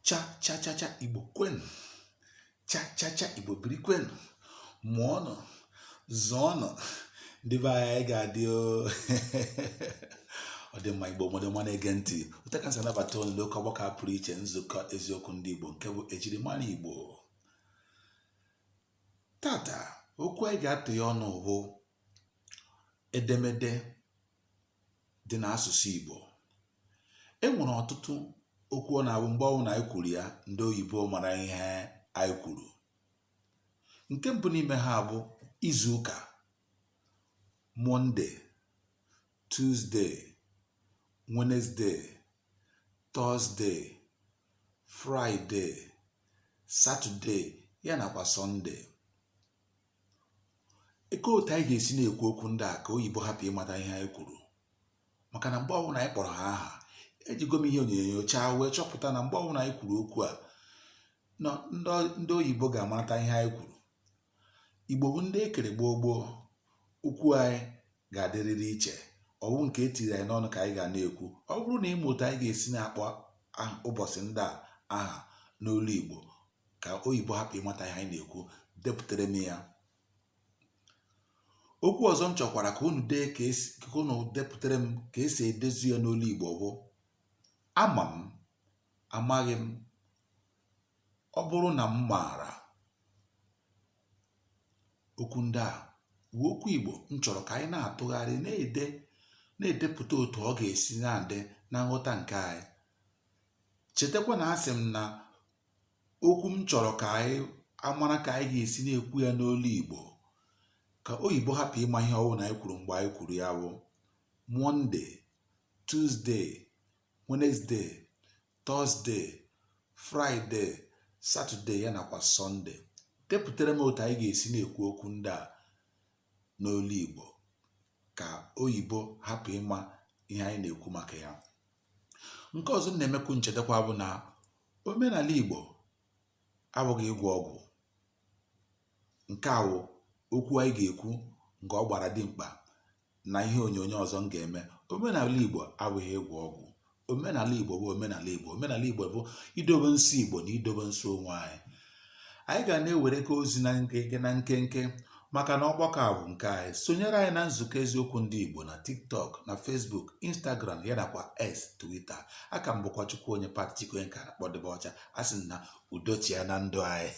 cha cha cha cha Igbo kwenu, cha cha cha Igbo biri kwenu, mụọnụ, zụọnụ, ndị be anyị ga-adị ọ dị mma Igbo mmadụ mma na-ege ntị. Ụta ka nsị anabata unu n'oke ọgbakọ pụrụ iche nzukọ eziokwu ndị Igbo nke bụ ejirimara Igbo. Tata okwu anyị ga-atụ ya ọnụ bụ edemede dị n'asụsụ Igbo. E nwere ọtụtụ okwu ọ na-abụ mgbe ọbụla anyị kwuru ya ndị oyibo mara ihe anyị kwuru. Nke mbụ n'ime ha bụ izu ụka: Monday, Tuesday, Wednesday, Thursday, Friday, Saturday ya nakwa Sunday. Eke otu anyị ga-esi na-ekwu okwu ndị a ka oyibo hapụ ịmata ihe anyị kwuru, maka na mgbe ọbụla anyị kpọrọ ha aha ejigo m ihe onyonyo chaa wee chọpụta na mgbe ọbụla anyị kwuru okwu a ndị oyibo ga-amata ihe anyị kwuru. Igbo bụ ndị ekere gboo gboo, okwu anyị ga-adịrịrị iche. Ọwụ nke etiri anyị n'ọnụ ka anyị ga na-ekwu. Ọ bụrụ na ịma otu anyị ga-esi na-akpọ ụbọchị ndị a aha n'olu Igbo ka oyibo hapụ ịmata ihe anyị na-ekwu, depụtara m ya. Okwu ọzọ m chọkwara ka unu depụtara m ka esi edezu ya n'olu Igbo bụ ama m, amaghị m, ọ bụrụ na m maara. Okwu ndị a bụ okwu Igbo m chọrọ ka anyị na-atụgharị na-edepụta otu ọ ga-esi na-adị na nghọta nke anyị. Chetakwa na asị m na okwu m chọrọ ka anyị amara ka anyị ga-esi na-ekwu ya n'olu Igbo ka oyibo hapụ ịma ihe ọwụ na anyị kwuru mgbe anyị kwuru ya bụ Monday, Tuesday, Wednesday, Thursday, Friday, Saturday ya nakwa Sunday. Depụtara m otu anyị ga-esi na-ekwu okwu ndị a n'olu Igbo ka oyibo hapụ ịma ihe anyị na-ekwu maka ya. Nke ọzọ na-emekwu nchetakwa bụ na omenala Igbo abụghị ịgwọ ọgwụ. Nke a bụ okwu anyị ga-ekwu nke ọ gbara dimkpa na ihe onyonyo ọzọ m ga-eme. Omenala Igbo abụghị ịgwọ ọgwụ. Omenala Igbo bụ omenala Igbo. Omenala Igbo bụ idobe nsọ Igbo na idobe nsọ onwe anyị. Anyị ga na-ewere ka ozi na nkenke maka na ọgbakọ a bụ nke anyị. Sonyere anyị na nzukọ eziokwu ndị Igbo na TikTok, na Facebook, Instagram ya nakwa X, Twitter. Aka m bụkwa Chukwu onye Pat Chikoye ka na-akpọ Dịba Ọcha. A sị na udo chia na ndụ anyị.